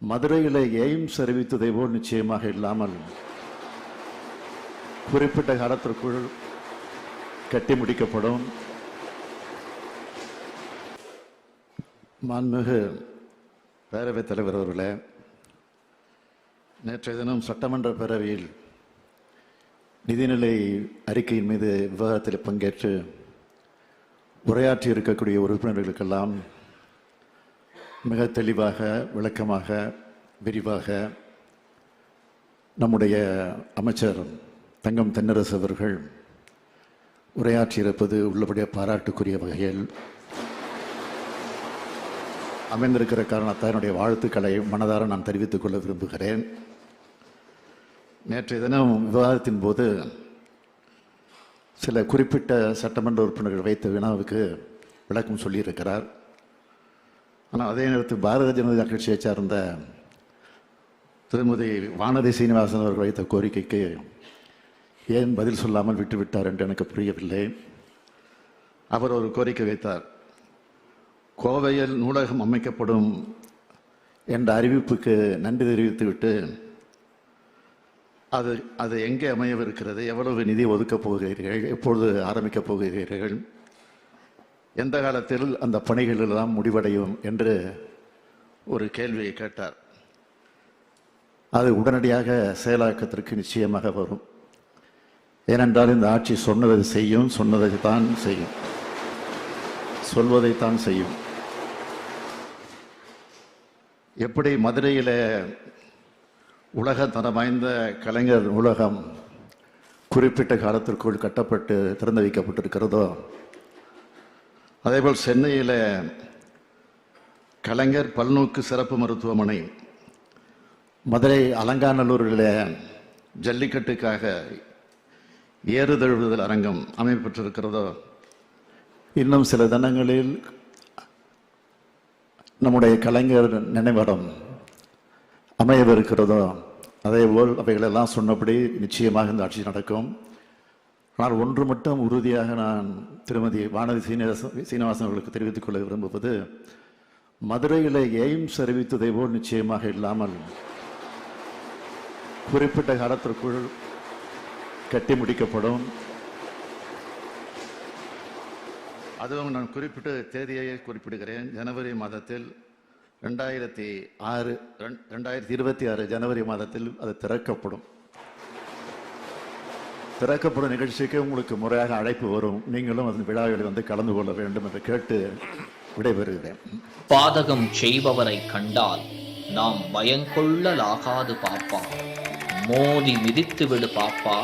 மதுரையில் எய்ம்ஸ் அறிவித்ததை போல் நிச்சயமாக இல்லாமல் குறிப்பிட்ட காலத்திற்குள் கட்டி முடிக்கப்படும். மாண்புமிகு பேரவைத் தலைவர் அவர்களே, நேற்றைய தினம் சட்டமன்ற பேரவையில் நிதிநிலை அறிக்கையின் மீது விவாதத்தில் பங்கேற்று உரையாற்றி இருக்கக்கூடிய உறுப்பினர்களுக்கெல்லாம் மிக தெளிவாக, விளக்கமாக, விரிவாக நம்முடைய அமைச்சர் தங்கம் தென்னரசு அவர்கள் உரையாற்றியிருப்பது உள்ளபடியே பாராட்டுக்குரிய வகையில் அமைந்திருக்கிற காரணத்தால் என்னுடைய வாழ்த்துக்களை மனதார நான் தெரிவித்துக் கொள்ள விரும்புகிறேன். நேற்றைய தினம் விவாதத்தின் போது சில குறிப்பிட்ட சட்டமன்ற உறுப்பினர்கள் வைத்த வினாவுக்கு விளக்கம் சொல்லியிருக்கிறார். ஆனால் அதே நேரத்தில் பாரதிய ஜனதா கட்சியை சார்ந்த திருமதி வானதி சீனிவாசன் அவர்கள் வைத்த கோரிக்கைக்கு ஏன் பதில் சொல்லாமல் விட்டுவிட்டார் என்று எனக்கு புரியவில்லை. அவர் ஒரு கோரிக்கை வைத்தார். கோவையில் நூலகம் அமைக்கப்படும் என்ற அறிவிப்புக்கு நன்றி தெரிவித்துவிட்டு அது எங்கே அமையவிருக்கிறது, எவ்வளவு நிதி ஒதுக்கப் போகிறீர்கள், எப்பொழுது ஆரம்பிக்கப் போகிறீர்கள், எந்த காலத்தில் அந்த பணிகள் எல்லாம் முடிவடையும் என்று ஒரு கேள்வியை கேட்டார். அது உடனடியாக செயலாக்கத்திற்கு நிச்சயமாக வரும். ஏனென்றால் இந்த ஆட்சி சொன்னதை செய்யும், சொன்னதைத்தான் செய்யும், சொல்வதைத்தான் செய்யும். எப்படி மதுரையில் உலக தரம் வாய்ந்த கலைஞர் நூலகம் குறிப்பிட்ட காலத்திற்குள் கட்டப்பட்டு திறந்து வைக்கப்பட்டிருக்கிறதோ, அதேபோல் சென்னையில் கலைஞர் பல்நோக்கு சிறப்பு மருத்துவமனை, மதுரை அலங்காநல்லூரில் ஜல்லிக்கட்டுக்காக ஏறுதழுவுதல் அரங்கம் அமைப்பெற்றிருக்கிறதோ, இன்னும் சில தினங்களில் நம்முடைய கலைஞர் நினைவிடம் அமையவிருக்கிறதோ, அதேபோல் அவைகளெல்லாம் சொன்னபடி நிச்சயமாக இந்த ஆட்சி நடக்கும். ஆனால் ஒன்று மட்டும் உறுதியாக நான் திருமதி வானதி சீனிவாசன் அவர்களுக்கு தெரிவித்துக் கொள்ள விரும்புவது, மதுரையில் எய்ம்ஸ் அறிவித்ததை போல் நிச்சயமாக இல்லாமல் குறிப்பிட்ட காலத்திற்குள் கட்டி முடிக்கப்படும். அதுவும் நான் குறிப்பிட்ட தேதியை குறிப்பிடுகிறேன். ஜனவரி மாதத்தில் 2026 ஜனவரி மாதத்தில் அது திறக்கப்படும். திறக்கப்படும் நிகழ்ச்சிக்கு உங்களுக்கு முறையாக அழைப்பு வரும். நீங்களும் அதன் விழாவில் வந்து கலந்து கொள்ள வேண்டும் என்று கேட்டு விடைபெறுகிறேன். பாதகம் செய்பவரை கண்டால் நாம் பயங்கொள்ளலாகாது பாப்பா, மோதி மிதித்து விடு பாப்பா,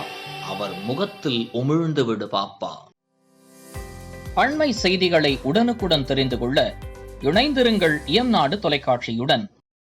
அவர் முகத்தில் உமிழ்ந்து விடு பாப்பா. அண்மை செய்திகளை உடனுக்குடன் தெரிந்து கொள்ள இணைந்திருங்கள் இயம்நாடு தொலைக்காட்சியுடன்.